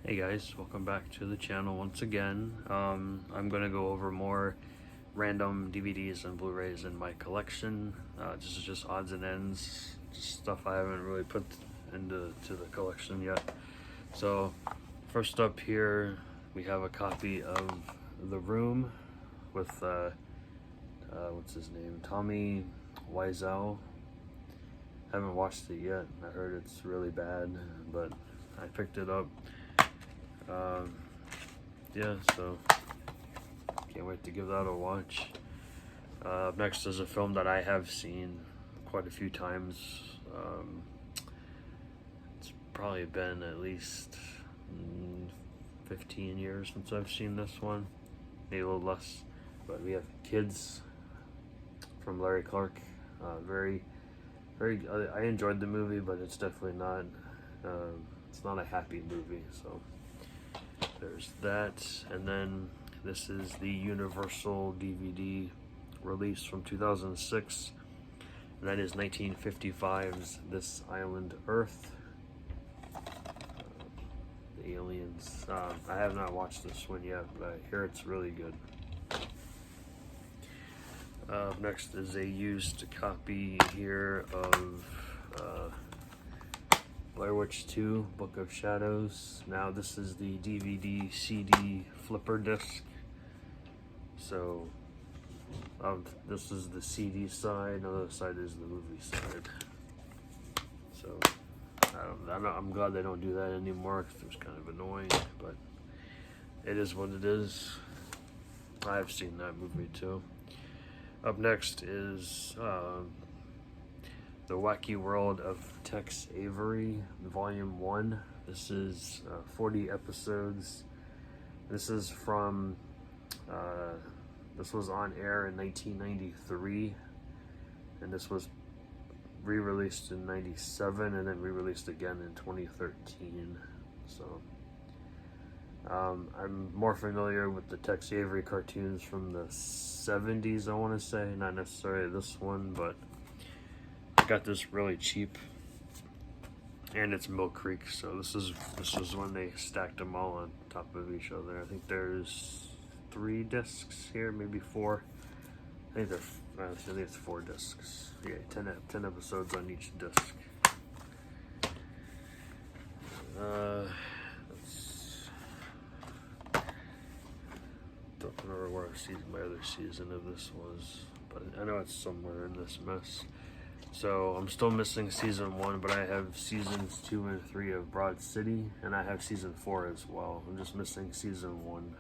Hey guys, welcome back to the channel once again. I'm going to go over more random DVDs and Blu-rays in my collection. This is just odds and ends, just stuff I haven't really put into the collection yet. So first up here we have a copy of The Room with what's his name, Tommy Wiseau. Haven't watched it yet. I heard it's really bad, but I picked it up. Yeah, so can't wait to give that a watch. Next is a film that I have seen quite a few times. It's probably been at least 15 years since I've seen this one, maybe a little less. But we have Kids from Larry Clark. Very, I enjoyed the movie, but it's definitely not. It's not a happy movie, so. There's that, and then this is the Universal DVD release from 2006, and that is 1955's This Island Earth. The aliens. I have not watched this one yet, but I hear it's really good. Next is a used copy here of Blair Witch 2, Book of Shadows. Now this is the DVD CD flipper disc. So this is the CD side, another side is the movie side. So I'm glad they don't do that anymore because it was kind of annoying, but it is what it is. I've seen that movie too. Up next is The Wacky World of Tex Avery, Volume 1. This is 40 episodes. This is from, this was on air in 1993, and this was re-released in 97, and then re-released again in 2013. So, I'm more familiar with the Tex Avery cartoons from the 70s, I want to say, not necessarily this one, but I got this really cheap, and it's Mill Creek, so this is when they stacked them all on top of each other. I think there's 3 discs here, maybe 4. I think it's 4 discs. Yeah, 10 episodes on each disc. Don't remember where my other season of this was, but I know it's somewhere in this mess. So I'm still missing season 1, but I have seasons 2 and 3 of Broad City, and I have season 4 as well. I'm just missing season 1.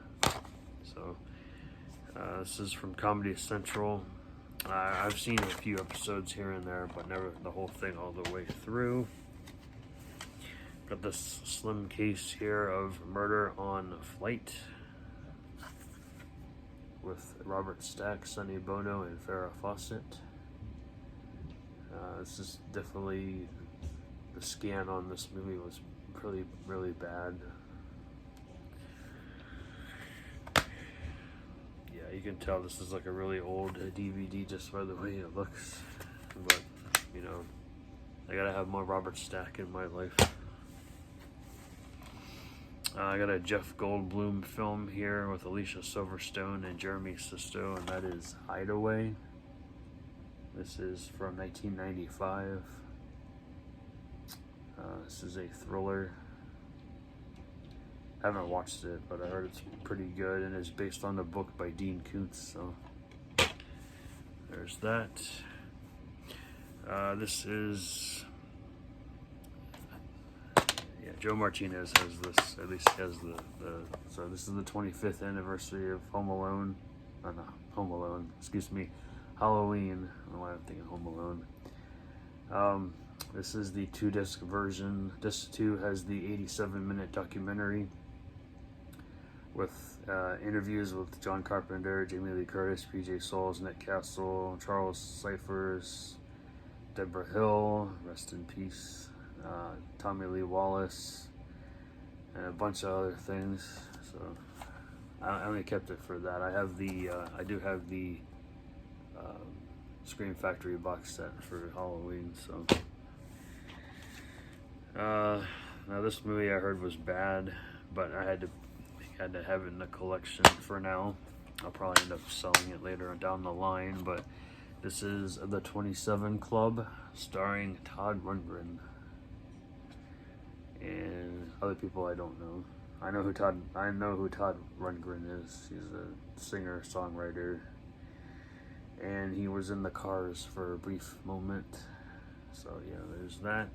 So this is from Comedy Central. I've seen a few episodes here and there, but never the whole thing all the way through. Got this slim case here of Murder on Flight with Robert Stack, Sonny Bono, and Farrah Fawcett. This is definitely, the scan on this movie was really, really bad. Yeah, you can tell this is like a really old DVD just by the way it looks. But, you know, I gotta have more Robert Stack in my life. I got a Jeff Goldblum film here with Alicia Silverstone and Jeremy Sisto, and that is Hideaway. This is from 1995. This is a thriller. I haven't watched it, but I heard it's pretty good, and it's based on a book by Dean Koontz, so there's that. This is, yeah, Joe Martinez has this, at least has so this is the 25th anniversary of Home Alone. No, Home Alone, excuse me. Halloween. I don't know why I'm thinking Home Alone. This is the 2-disc version. Disc 2 has the 87-minute documentary with interviews with John Carpenter, Jamie Lee Curtis, PJ Soles, Nick Castle, Charles Cyphers, Deborah Hill, rest in peace, Tommy Lee Wallace, and a bunch of other things. So I only kept it for that. I do have the Scream Factory box set for Halloween. So now this movie I heard was bad, but I had to have it in the collection for now. I'll probably end up selling it later down the line, but this is The 27 Club, starring Todd Rundgren. And other people I don't know. I know who Todd Rundgren is. He's a singer-songwriter. And he was in the Cars for a brief moment. So yeah, there's that.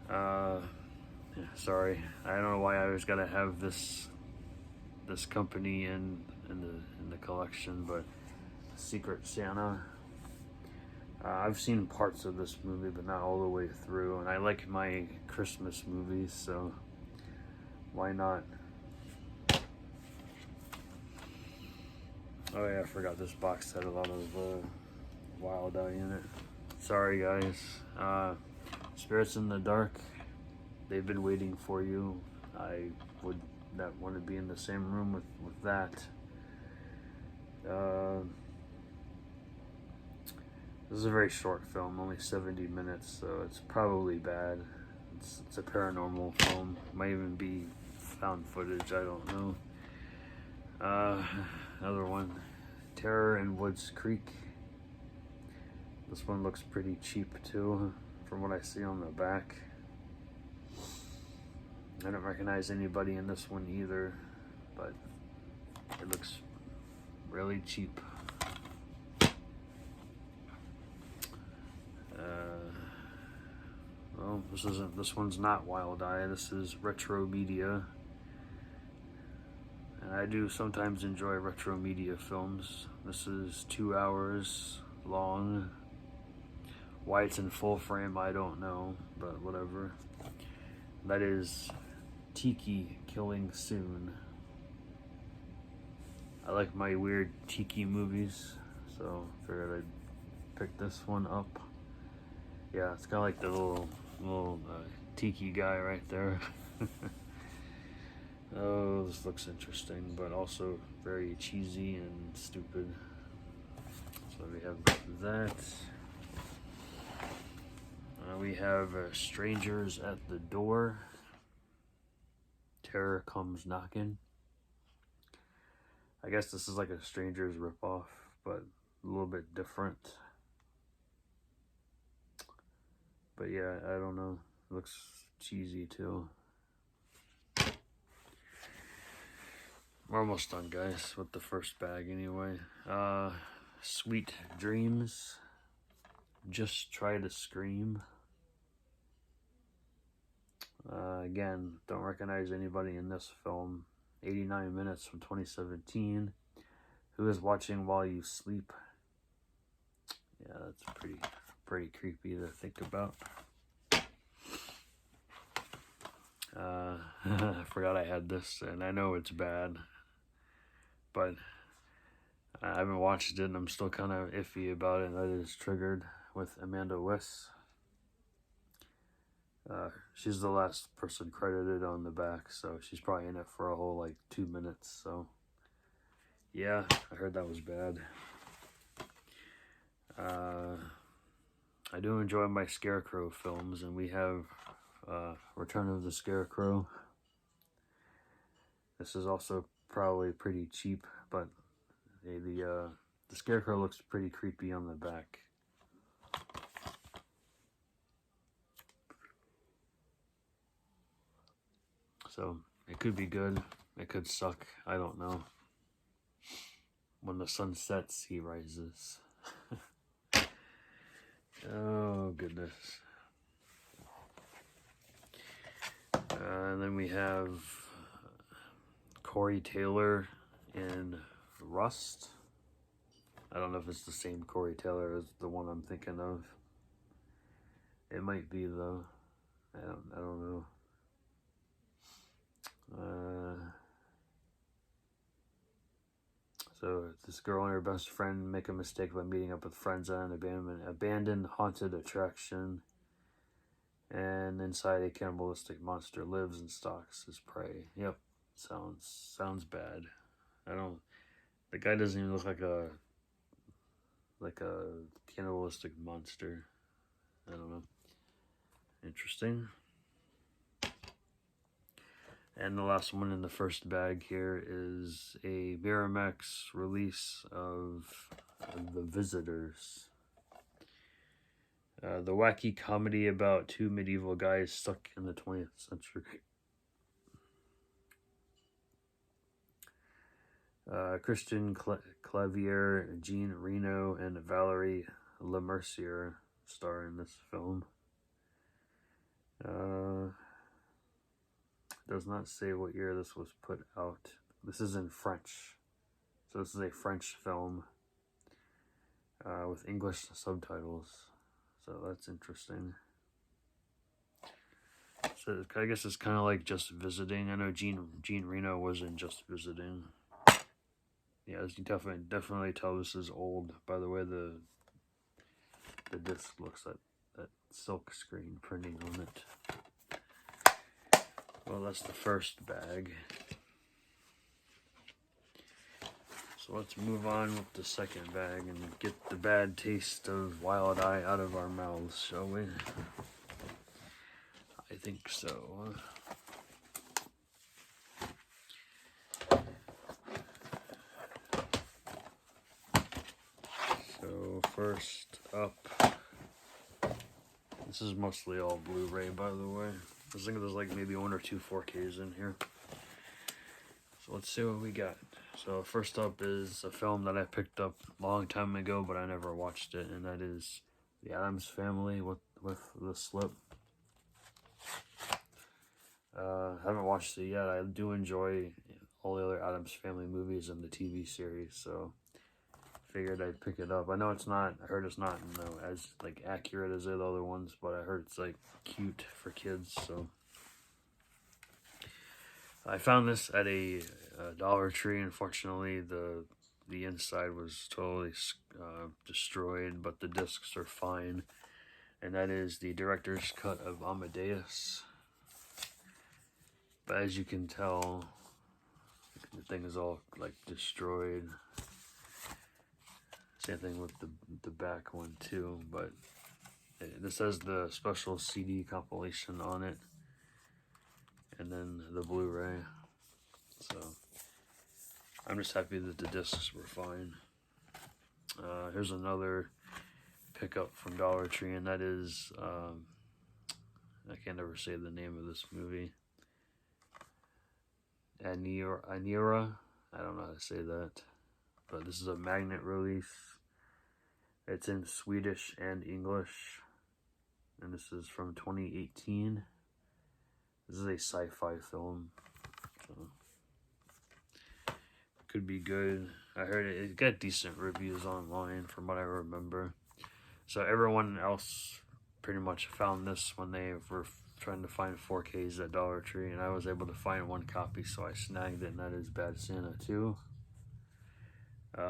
Yeah, sorry. I don't know why I always gotta have this company in the collection, but Secret Santa. I've seen parts of this movie, but not all the way through, and I like my Christmas movies, so why not? Oh yeah, I forgot this box had a lot of Wild Eye in it. Sorry guys. Spirits in the Dark, they've been waiting for you. I would not want to be in the same room with that. This is a very short film, only 70 minutes, so it's probably bad. It's a paranormal film. Might even be found footage, I don't know. Another one, Terror in Woods Creek. This one looks pretty cheap too, from what I see on the back. I don't recognize anybody in this one either, but it looks really cheap. Well, this one's not Wild Eye. This is Retro Media, and I do sometimes enjoy retro media films. This is 2 hours long. Why it's in full frame, I don't know, but whatever. That is Tiki Killing Soon. I like my weird tiki movies, so I figured I'd pick this one up. Yeah, it's kind of like the little tiki guy right there. Oh, this looks interesting, but also very cheesy and stupid. So we have that. We have Strangers at the Door. Terror Comes Knocking. I guess this is like a Strangers ripoff, but a little bit different. But yeah, I don't know. It looks cheesy too. We're almost done, guys, with the first bag anyway. Sweet Dreams. Just Try to Scream. Again, don't recognize anybody in this film. 89 minutes from 2017. Who is watching while you sleep? Yeah, that's pretty creepy to think about. I forgot I had this, and I know it's bad, but I haven't watched it, and I'm still kind of iffy about it. That is Triggered with Amanda Wyss. She's the last person credited on the back, so she's probably in it for a whole like 2 minutes. So yeah, I heard that was bad. I do enjoy my Scarecrow films, and we have Return of the Scarecrow. This is also probably pretty cheap, but the Scarecrow looks pretty creepy on the back. So it could be good, it could suck, I don't know. When the sun sets, he rises. Oh goodness. And then we have Corey Taylor in Rust. I don't know if it's the same Corey Taylor as the one I'm thinking of. It might be though. I don't know. So this girl and her best friend make a mistake by meeting up with friends at an abandoned haunted attraction, and inside a cannibalistic monster lives and stalks his prey. Yep, sounds bad. The guy doesn't even look like a cannibalistic monster. I don't know. Interesting. And the last one in the first bag here is a Miramax release of The Visitors. The wacky comedy about two medieval guys stuck in the 20th century. Christian Clavier, Jean Reno, and Valerie Lemercier star in this film. Does not say what year this was put out. This is in French. So this is a French film with English subtitles. So that's interesting. So I guess it's kind of like Just Visiting. I know Jean Reno was in Just Visiting. Yeah, as you definitely tell this is old by the way the disc looks at that silk screen printing on it. Well, that's the first bag. So let's move on with the second bag and get the bad taste of Wild Eye out of our mouths, shall we? I think so. So first up, this is mostly all Blu-ray, by the way. I was thinking there's like maybe 1 or 2 4Ks in here. So let's see what we got. So first up is a film that I picked up a long time ago, but I never watched it, and that is The Addams Family with the slip. Haven't watched it yet. I do enjoy all the other Addams Family movies and the TV series, so figured I'd pick it up. I know it's not, I heard it's not, you know, as like accurate as the other ones, but I heard it's like cute for kids, so I found this at a Dollar Tree. Unfortunately, the inside was totally destroyed, but the discs are fine, and that is the director's cut of Amadeus. But as you can tell, the thing is all like destroyed. Same thing with the back one too, but this has the special CD compilation on it, and then the Blu-ray. So I'm just happy that the discs were fine. Here's another pickup from Dollar Tree, and that is I can't ever say the name of this movie. Anira. I don't know how to say that, but this is a magnet release. It's in Swedish and English, and this is from 2018. This is a sci-fi film, so could be good. I heard it got decent reviews online from what I remember. So everyone else pretty much found this when they were trying to find 4Ks at Dollar Tree, and I was able to find one copy, so I snagged it, and that is Bad Santa 2.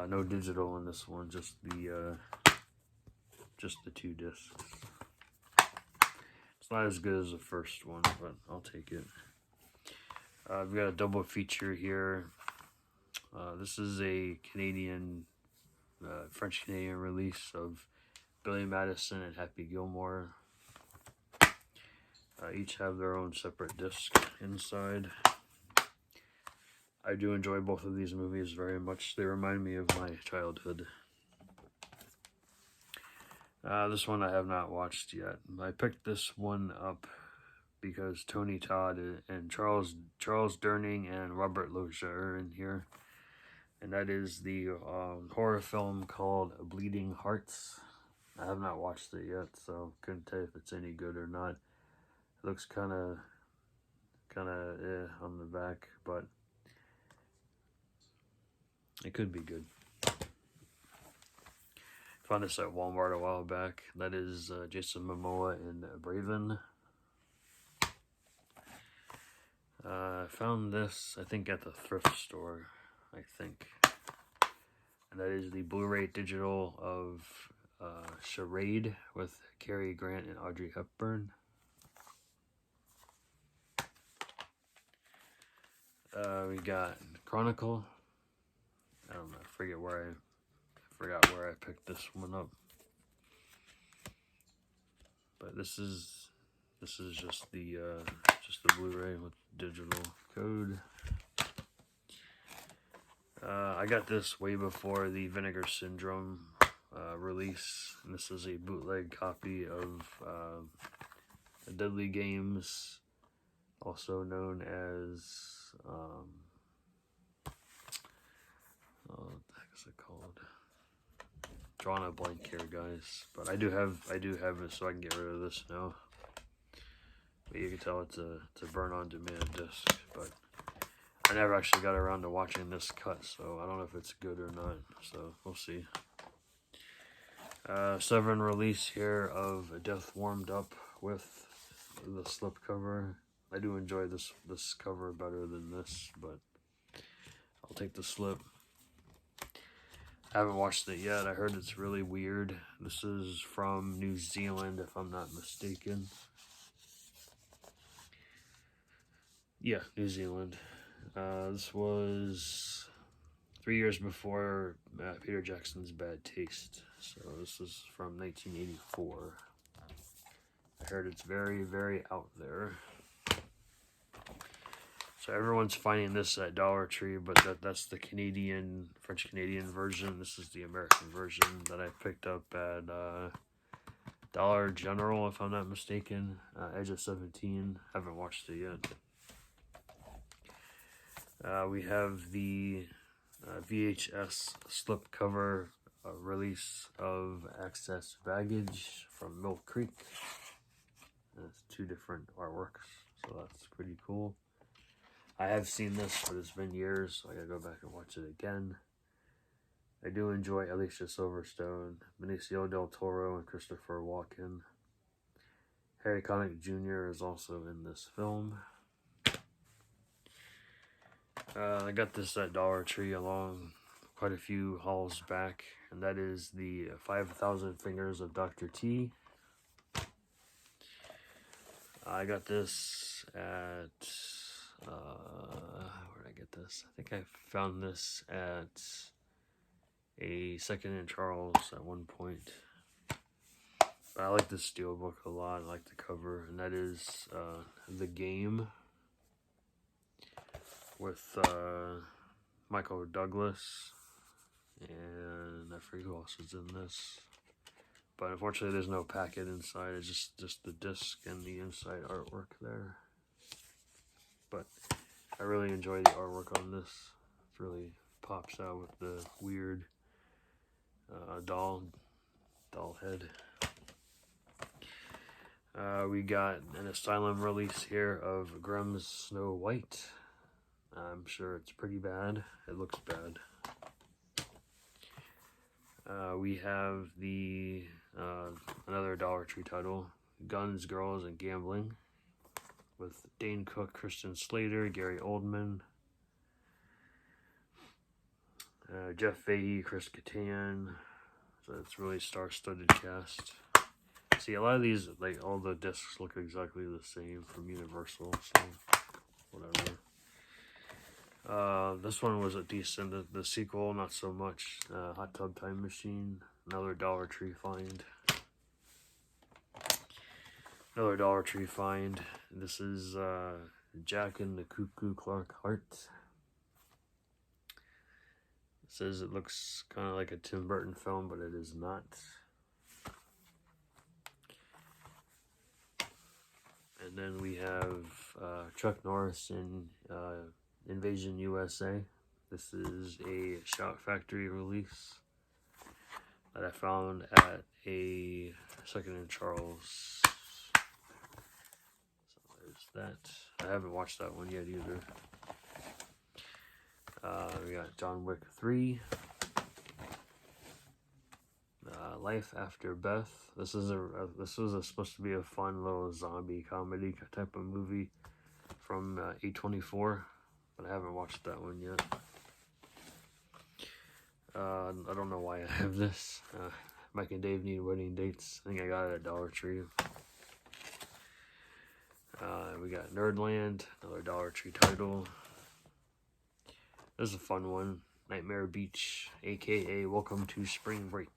No digital in this one, just the 2 discs. It's not as good as the first one, but I'll take it. We've got a double feature here. This is a French-Canadian release of Billy Madison and Happy Gilmore. Each have their own separate disc inside. I do enjoy both of these movies very much. They remind me of my childhood. This one I have not watched yet. I picked this one up because Tony Todd and Charles Durning and Robert Loggia are in here. And that is the horror film called Bleeding Hearts. I have not watched it yet, so couldn't tell if it's any good or not. It looks kind of on the back, but it could be good. Found this at Walmart a while back. That is Jason Momoa in Braven. I found this, I think, at the thrift store, I think. And that is the Blu-ray digital of Charade with Cary Grant and Audrey Hepburn. We got Chronicle. I don't know, I forgot where I picked this one up. But this is just the Blu-ray with digital. code. I got this way before the Vinegar Syndrome release, and this is a bootleg copy of Deadly Games, also known as what the heck is it called? Drawing a blank here, guys. But I do have it, so I can get rid of this now. But you can tell it's a burn on demand disc, but I never actually got around to watching this cut, so I don't know if it's good or not. So we'll see. 7 release here of Death Warmed Up with the slipcover. I do enjoy this cover better than this, but I'll take the slip. I haven't watched it yet. I heard it's really weird. This is from New Zealand, if I'm not mistaken. Yeah, New Zealand. This was 3 years before Peter Jackson's Bad Taste. So this is from 1984. I heard it's very, very out there. So everyone's finding this at Dollar Tree, but that's the French-Canadian version. This is the American version that I picked up at Dollar General, if I'm not mistaken. Edge of 17. Haven't watched it yet. We have the VHS slipcover release of Access Baggage from Mill Creek. It's 2 different artworks, so that's pretty cool. I have seen this, but it's been years, so I gotta go back and watch it again. I do enjoy Alicia Silverstone, Benicio del Toro, and Christopher Walken. Harry Connick Jr. is also in this film. I got this at Dollar Tree along quite a few hauls back, and that is the 5,000 Fingers of Dr. T. I got this at, where did I get this? I think I found this at a Second and Charles at one point. But I like this steelbook a lot. I like the cover, and that is The Game with Michael Douglas, and I forget who else is in this. But unfortunately, there's no packet inside. It's just the disc and the inside artwork there. But I really enjoy the artwork on this. It really pops out with the weird doll head. We got an Asylum release here of Grimm's Snow White. I'm sure it's pretty bad. It looks bad. We have the another Dollar Tree title, Guns, Girls, and Gambling, with Dane Cook, Kristen Slater, Gary Oldman, Jeff Fahey, Chris Kattan. So it's really star-studded cast. See, a lot of these, like, all the discs look exactly the same from Universal, so whatever. This one was a decent. The sequel, not so much. Hot Tub Time Machine, another Dollar Tree find. Another Dollar Tree find. This is Jack and the Cuckoo Clark Heart. It says it looks kind of like a Tim Burton film, but it is not. And then we have Chuck Norris in Invasion USA. This is a Shout Factory release that I found at a Second and Charles. So there's that. I haven't watched that one yet either. We got John Wick 3. Life After Beth. This was supposed to be a fun little zombie comedy type of movie from A24, but I haven't watched that one yet. I don't know why I have this. Mike and Dave Need Wedding Dates. I think I got it at Dollar Tree. We got Nerdland, another Dollar Tree title. This is a fun one. Nightmare Beach, aka Welcome to Spring Break.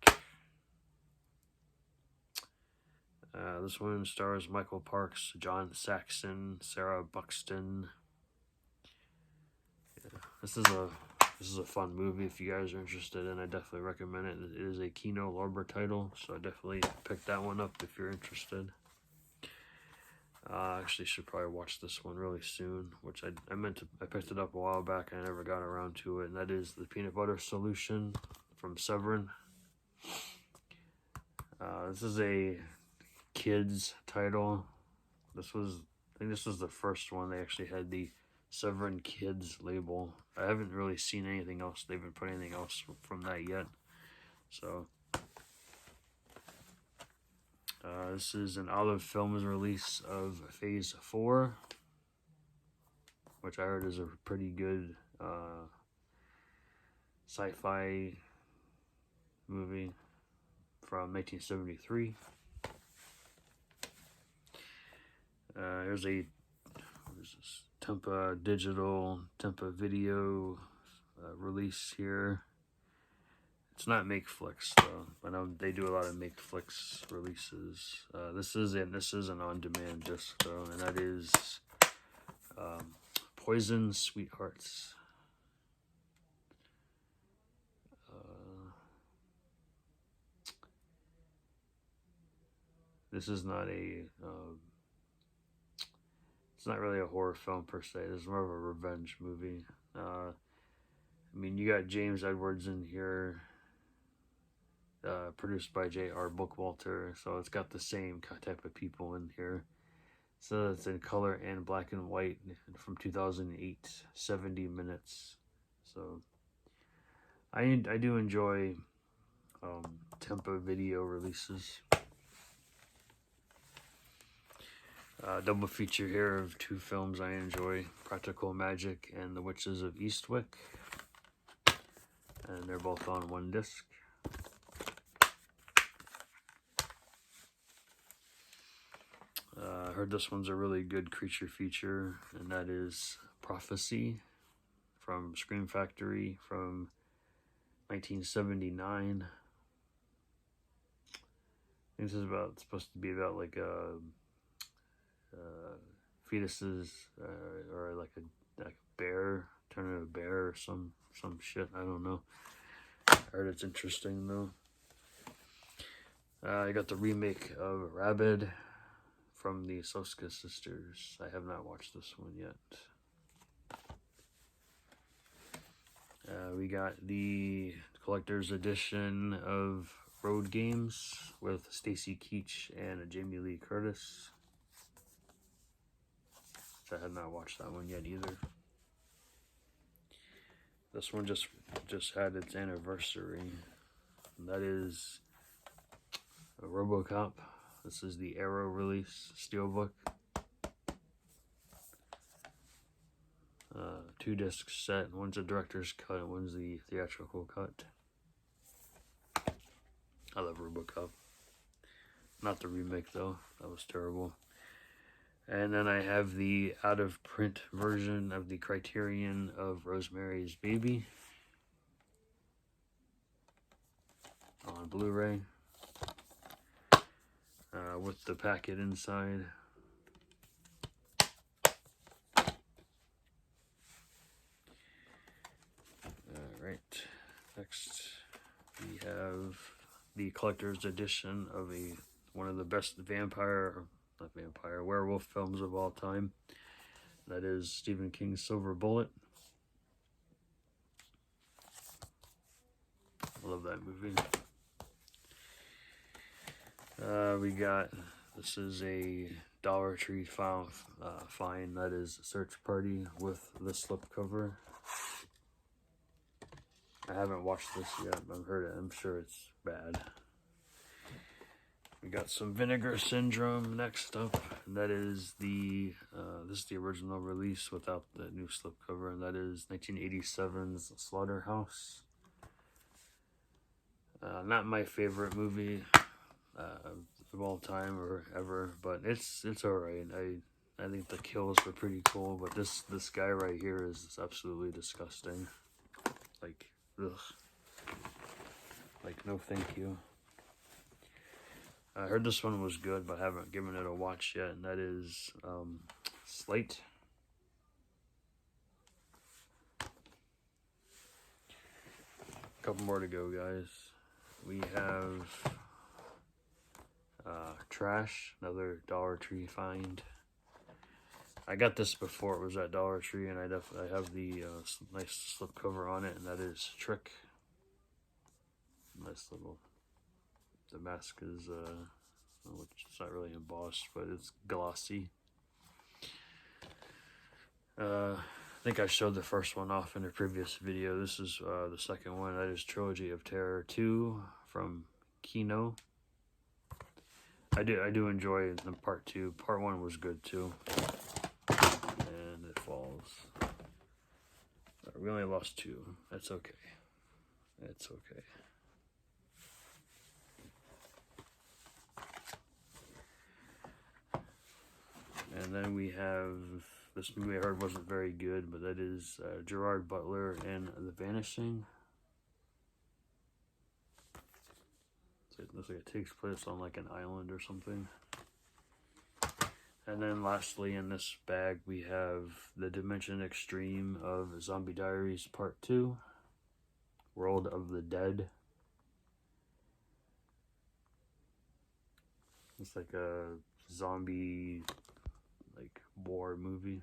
This one stars Michael Parks, John Saxon, Sarah Buxton. this is a fun movie if you guys are interested, and I definitely recommend it. It is a Kino Lorber title, so I definitely pick that one up if you're interested. Actually should probably watch this one really soon, which I picked it up a while back and I never got around to it, and that is The Peanut Butter Solution from Severin. This is a kids title. I think this was the first one they actually had the Severin Kids label. I haven't really seen anything else. They haven't put anything else from that yet. So this is an Olive Films release of Phase 4, which I heard is a pretty good sci-fi movie from 1973. Here's a Tempa Digital, Tempa Video release here. It's not Makeflix though. I know they do a lot of Makeflix releases. This is an on-demand disc though, and that is Poison Sweethearts. This is not a it's not really a horror film per se. This is more of a revenge movie. I mean, you got James Edwards in here, produced by J.R. Bookwalter, so it's got the same type of people in here. So it's in color and black and white from 2008, 70 minutes. So I do enjoy Tempa Video releases. Double feature here of two films I enjoy, Practical Magic and The Witches of Eastwick. And they're both on one disc. I heard this one's a really good creature feature, and that is Prophecy from Scream Factory from 1979. I think this is supposed to be about like fetuses or like a bear turning into a bear or some shit. I don't know. I heard it's interesting though. I got the remake of Rabid from the Soska sisters. I have not watched this one yet. We got the collector's edition of Road Games with Stacy Keach and Jamie Lee Curtis. I have not watched that one yet either. This one just had its anniversary. And that is a RoboCop. This is the Arrow release steelbook. 2-disc set. One's a director's cut and one's the theatrical cut. I love RoboCop. Not the remake though. That was terrible. And then I have the out-of-print version of the Criterion of Rosemary's Baby on Blu-ray with the packet inside. Alright, next we have the collector's edition of one of the best werewolf films of all time. That is Stephen King's Silver Bullet. I love that movie. This is a Dollar Tree find. That is Search Party with the slipcover. I haven't watched this yet, but I've heard it. I'm sure it's bad. We got some Vinegar Syndrome next up, and that is this is the original release without the new slipcover, and that is 1987's Slaughterhouse. Not my favorite movie of all time or ever, but it's alright. I think the kills were pretty cool, but this guy right here is absolutely disgusting. Like, ugh. Like, no thank you. I heard this one was good, but I haven't given it a watch yet, and that is Slate. couple more to go, guys. We have Trash, another Dollar Tree find. I got this before it was at Dollar Tree, and I have the nice slipcover on it, and that is Trick. Nice little. The mask is it's not really embossed, but it's glossy. I think I showed the first one off in a previous video. This is the second one. That is Trilogy of Terror 2 from Kino. I do enjoy the part 2. Part 1 was good too. And it falls. We only lost 2. That's okay. It's okay. And then we have this movie I heard wasn't very good, but that is Gerard Butler and The Vanishing. So it looks like it takes place on like an island or something. And then lastly in this bag we have The Dimension Extreme of Zombie Diaries Part 2, World of the Dead. It's like a zombie war movie.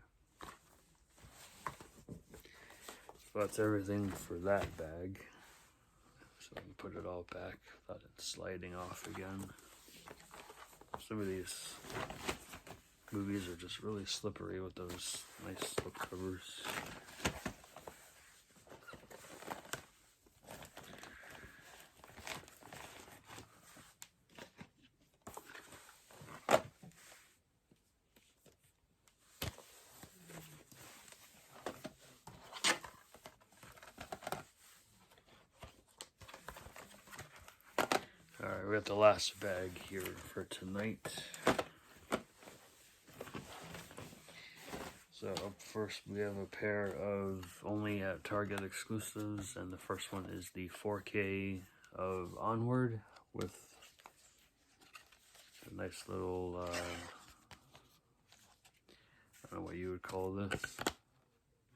So that's everything for that bag. So I can put it all back without it sliding off again. Some of these movies are just really slippery with those nice slip covers. Alright, we got the last bag here for tonight. So up first we have a pair of only at Target exclusives, and the first one is the 4K of Onward with a nice little, I don't know what you would call this,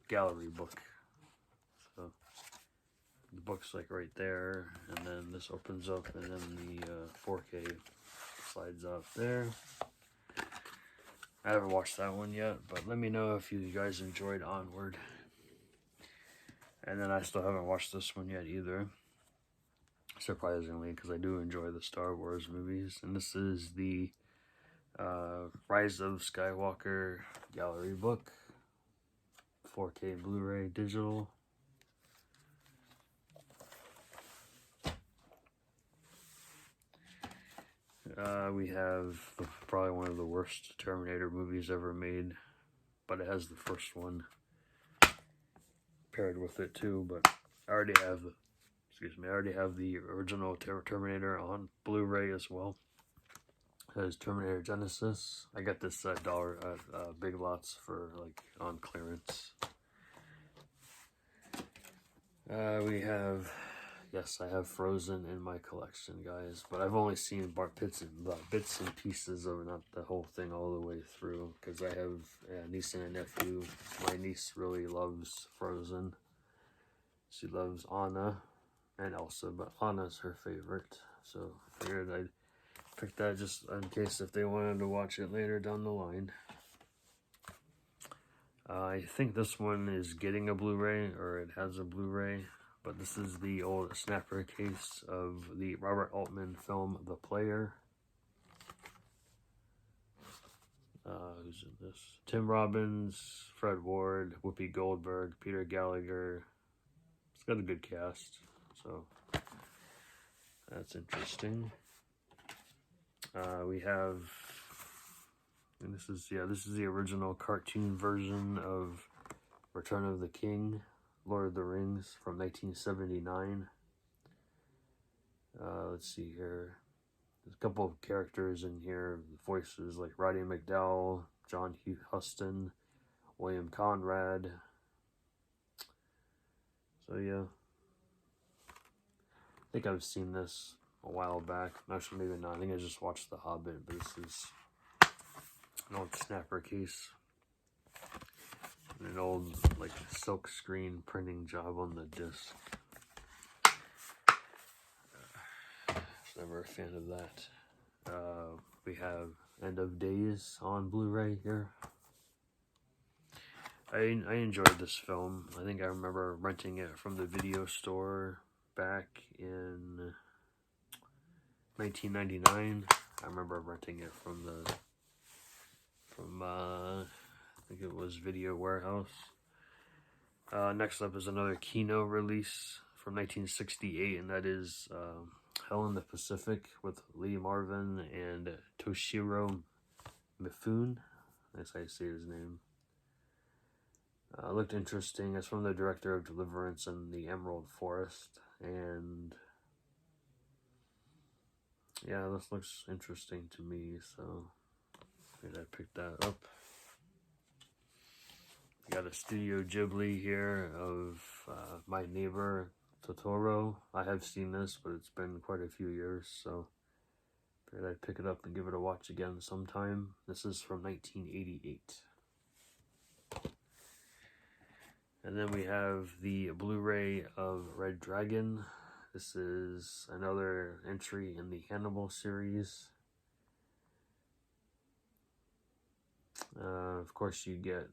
gallery book. So the book's like right there, and then this opens up, and then the 4K slides out there. I haven't watched that one yet, but let me know if you guys enjoyed Onward. And then I still haven't watched this one yet either, surprisingly, because I do enjoy the Star Wars movies. And this is the Rise of Skywalker gallery book, 4K Blu-ray digital. We have probably one of the worst Terminator movies ever made, but it has the first one paired with it too. But I already have the original Terminator on Blu-ray as well. It has Terminator Genesis. I got this at Big Lots for like on clearance. We have. Yes, I have Frozen in my collection, guys, but I've only seen bits and pieces of it, not the whole thing all the way through, because I have a niece and a nephew. My niece really loves Frozen. She loves Anna and Elsa, but Anna's her favorite, so I figured I'd pick that just in case if they wanted to watch it later down the line. I think this one is getting a Blu-ray, or it has a Blu-ray. But this is the old snapper case of the Robert Altman film, The Player. Who's in this? Tim Robbins, Fred Ward, Whoopi Goldberg, Peter Gallagher. It's got a good cast, so that's interesting. We have, and this is the original cartoon version of Return of the King, Lord of the Rings from 1979. Let's see here. There's a couple of characters in here, voices like Roddy McDowell, John Huston, William Conrad. So yeah. I think I've seen this a while back. Actually, maybe not. I think I just watched The Hobbit, but this is an old snapper case. An old, like, silk screen printing job on the disc. Was never a fan of that. We have End of Days on Blu-ray here. I enjoyed this film. I think I remember renting it from the video store back in 1999. I remember renting it from I think it was Video Warehouse. Next up is another Kino release from 1968, and that is Hell in the Pacific with Lee Marvin and Toshiro Mifune. That's how you say his name. Looked interesting. It's from the director of Deliverance and The Emerald Forest, and yeah, this looks interesting to me, so I picked that up. We got a Studio Ghibli here of My Neighbor Totoro. I have seen this, but it's been quite a few years, so I'd pick it up and give it a watch again sometime. This is from 1988. And then we have the Blu-ray of Red Dragon. This is another entry in the Hannibal series. Of course, you get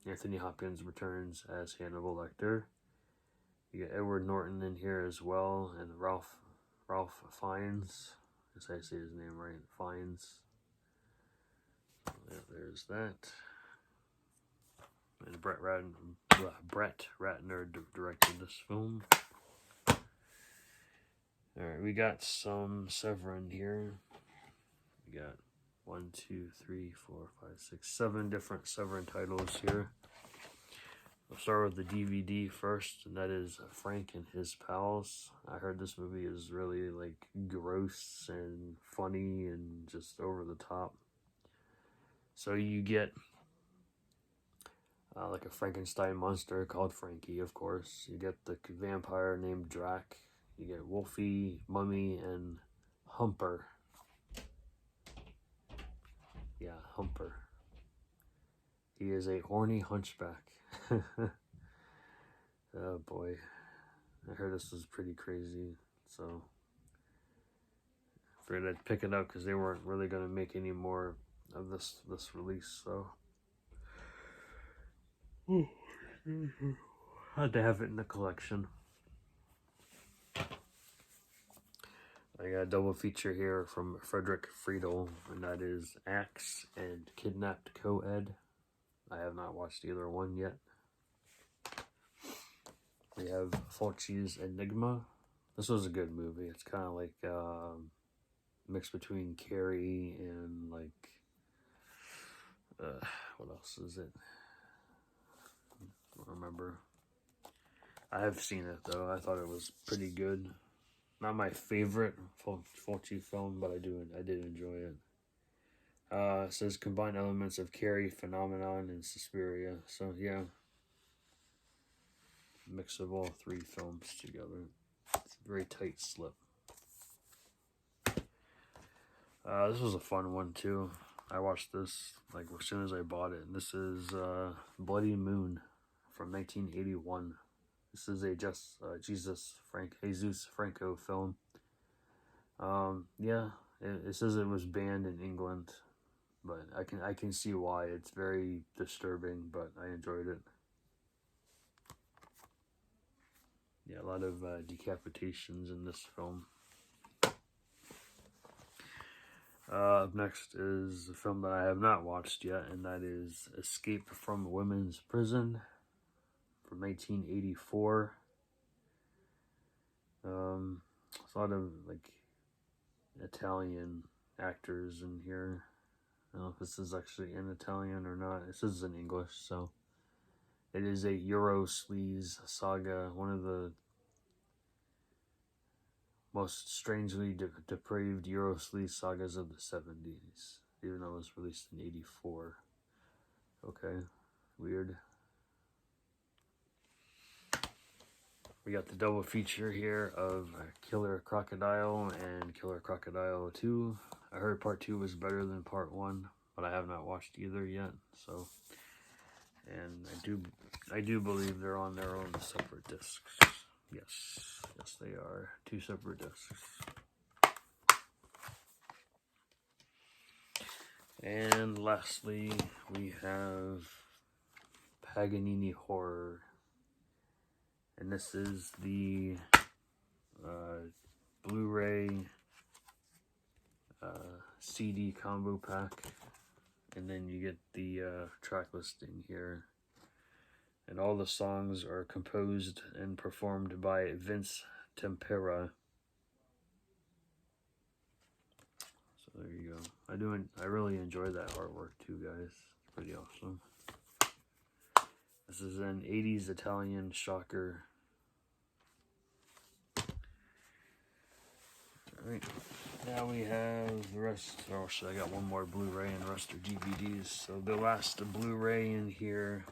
Anthony Hopkins returns as Hannibal Lecter. You get Edward Norton in here as well, and Ralph Fiennes. As I say his name right, Fiennes. Yeah, there's that. And Brett Ratner directed this film. Alright, we got some Severin here. We got 1, 2, 3, 4, 5, 6, 7 different Severin titles here. We'll start with the DVD first, and that is Frank and His Pals. I heard this movie is really like gross and funny and just over the top. So you get like a Frankenstein monster called Frankie, of course. You get the vampire named Drac. You get Wolfie, Mummy, and Humper. Yeah, Humper. He is a horny hunchback. Oh boy. I heard this was pretty crazy, so I figured I'd pick it up because they weren't really going to make any more of this release, so had to have it in the collection. I got a double feature here from Frederick Friedel, and that is Axe and Kidnapped Co-Ed. I have not watched either one yet. We have Foxys Enigma. This was a good movie. It's kind of like mixed between Carrie and like what else is it? I don't remember. I have seen it though. I thought it was pretty good. Not my favorite Fulci film, but I did enjoy it. It says combine elements of Carrie, Phenomenon, and Suspiria. So yeah, mix of all three films together. It's a very tight slip. This was a fun one too. I watched this like as soon as I bought it. And this is Bloody Moon from 1981. This is a Jesus Franco film. Yeah, it says it was banned in England, but I can see why. It's very disturbing, but I enjoyed it. Yeah, a lot of decapitations in this film. Up next is a film that I have not watched yet, and that is Escape from Women's Prison from 1984. It's a lot of like Italian actors in here. I don't know if this is actually in Italian or not. This is in English, so it is a Euro sleaze saga, one of the most strangely depraved Euro sleaze sagas of the 70s, even though it was released in 84. Okay, weird. We got the double feature here of Killer Crocodile and Killer Crocodile 2. I heard part 2 was better than part 1, but I have not watched either yet, so. And I do believe they're on their own separate discs. Yes, they are. 2 separate discs. And lastly, we have Paganini Horror. And this is the Blu-ray CD combo pack. And then you get the track listing here. And all the songs are composed and performed by Vince Tempera. So there you go. I really enjoy that artwork too, guys. It's pretty awesome. This is an 80s Italian shocker. Alright, now we have the rest. Oh shit, I got one more Blu-ray and the rest are DVDs. So the last Blu-ray in here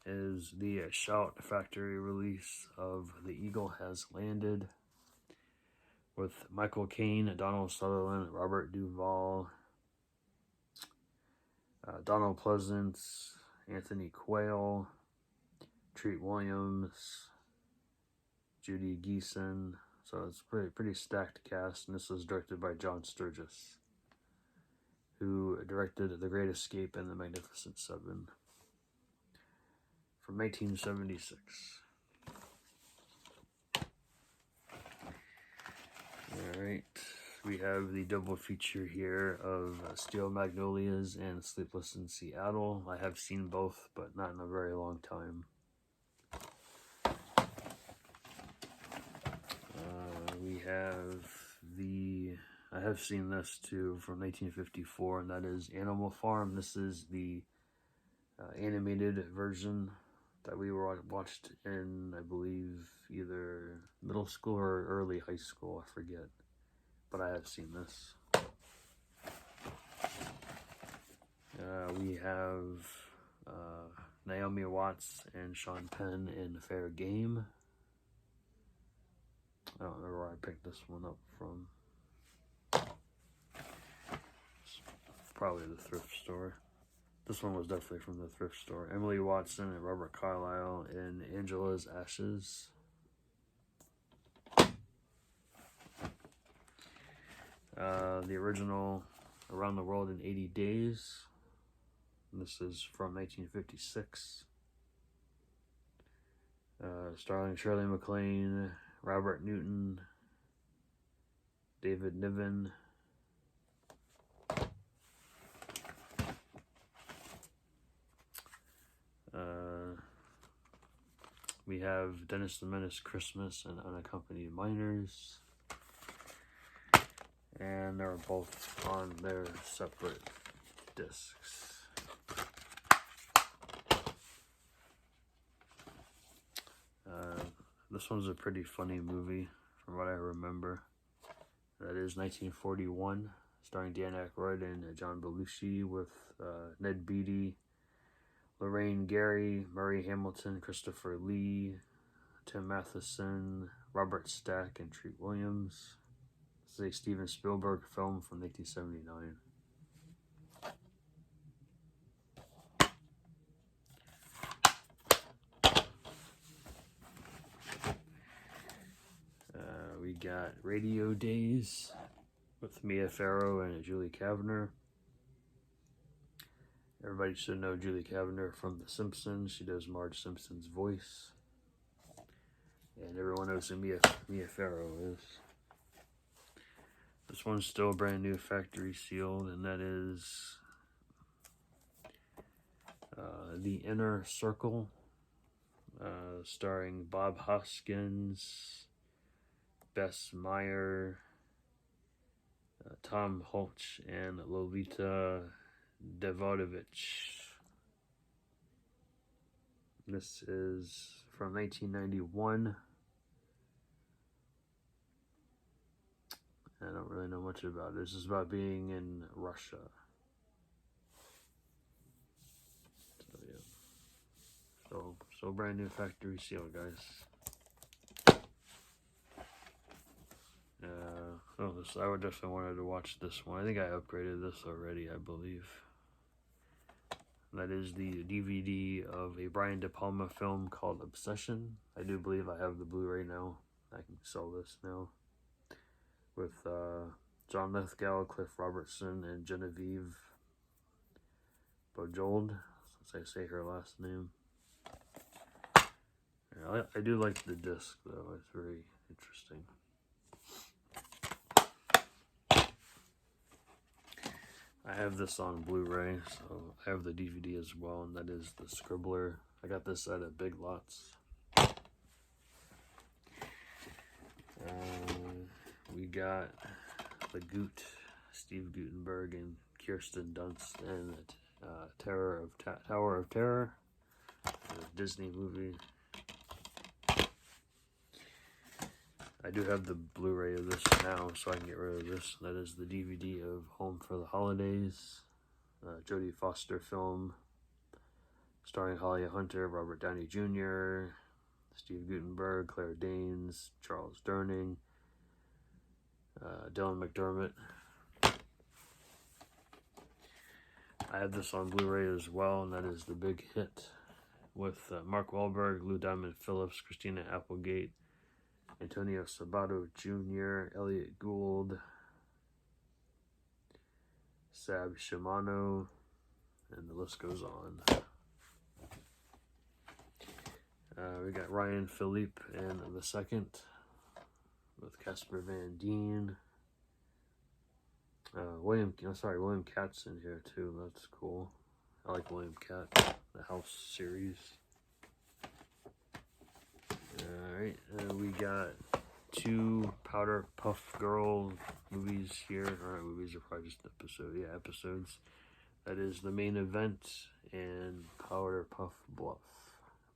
is the Shout Factory release of The Eagle Has Landed with Michael Caine, Donald Sutherland, Robert Duvall, Donald Pleasance, Anthony Quayle, Treat Williams, Judy Geeson. So it's pretty stacked cast, and this was directed by John Sturges, who directed The Great Escape and The Magnificent Seven from 1976. Alright, we have the double feature here of Steel Magnolias and Sleepless in Seattle. I have seen both, but not in a very long time. I have seen this too from 1954, and that is Animal Farm. This is the animated version that we watched in, I believe, either middle school or early high school, I forget. But I have seen this. We have Naomi Watts and Sean Penn in Fair Game. I don't remember where I picked this one up from. Probably the thrift store. This one was definitely from the thrift store. Emily Watson and Robert Carlyle in Angela's Ashes. The original Around the World in 80 Days. This is from 1956. Starring Shirley MacLaine, Robert Newton, David Niven. We have Dennis the Menace Christmas and Unaccompanied Minors. And they're both on their separate discs. This one's a pretty funny movie from what I remember. That is 1941, starring Dan Aykroyd and John Belushi, with Ned Beatty, Lorraine Gary, Murray Hamilton, Christopher Lee, Tim Matheson, Robert Stack, and Treat Williams. This is a Steven Spielberg film from 1979. We got Radio Days with Mia Farrow and Julie Kavner. Everybody should know Julie Kavner from The Simpsons. She does Marge Simpson's voice. And everyone knows who Mia Farrow is. This one's still brand new, factory sealed, and that is The Inner Circle, starring Bob Hoskins, Bess Meyer, Tom Hulce, and Lolita Davidovich. This is from 1991. I don't really know much about it. This is about being in Russia. So yeah. So brand new factory seal, guys. I would definitely wanted to watch this one. I think I upgraded this already, I believe. That is the DVD of a Brian De Palma film called Obsession. I do believe I have the Blu-ray now. I can sell this now. With John Lithgow, Cliff Robertson, and Genevieve Bojold, since I say her last name. Yeah, I do like the disc though, it's very interesting. I have this on Blu-ray, so I have the DVD as well, and that is the Scribbler. I got this at a Big Lots. We got the Goot, Steve Guttenberg and Kirsten Dunst, and Tower of Terror, the Disney movie. I do have the Blu-ray of this now, so I can get rid of this. That is the DVD of Home for the Holidays, Jodie Foster film, starring Holly Hunter, Robert Downey Jr., Steve Guttenberg, Claire Danes, Charles Durning, Dylan McDermott. I have this on Blu-ray as well, and that is The Big Hit with Mark Wahlberg, Lou Diamond Phillips, Christina Applegate, Antonio Sabato Jr., Elliot Gould, Sab Shimano, and the list goes on. We got Ryan Philippe and the Second with Casper Van Dien. William Katt's in here too. That's cool. I like William Katt, the House series. Alright, we got 2 Powder Puff Girl movies here. Alright, movies are probably just episodes. That is The Main Event and Powder Puff Bluff,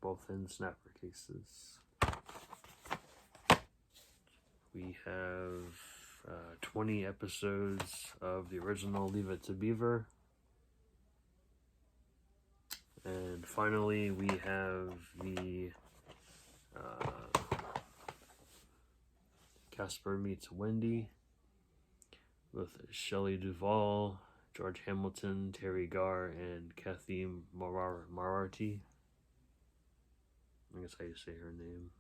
both in snapper cases. We have 20 episodes of the original Leave It to Beaver. And finally, we have the Casper Meets Wendy with Shelley Duvall, George Hamilton, Terry Garr, and Kathy Marathi. I guess how you say her name.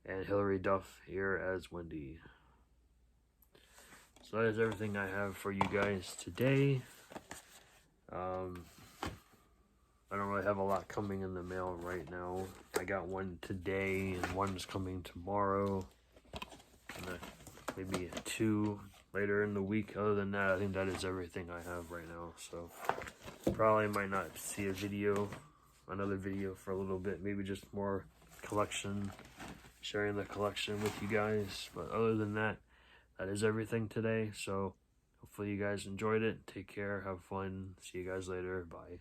And Hilary Duff here as Wendy. So that is everything I have for you guys today. I don't really have a lot coming in the mail right now. I got one today and one's coming tomorrow. And maybe 2 later in the week. Other than that, I think that is everything I have right now. So probably might not see another video for a little bit. Maybe just more collection, sharing the collection with you guys. But other than that, that is everything today. So hopefully you guys enjoyed it. Take care, have fun. See you guys later. Bye.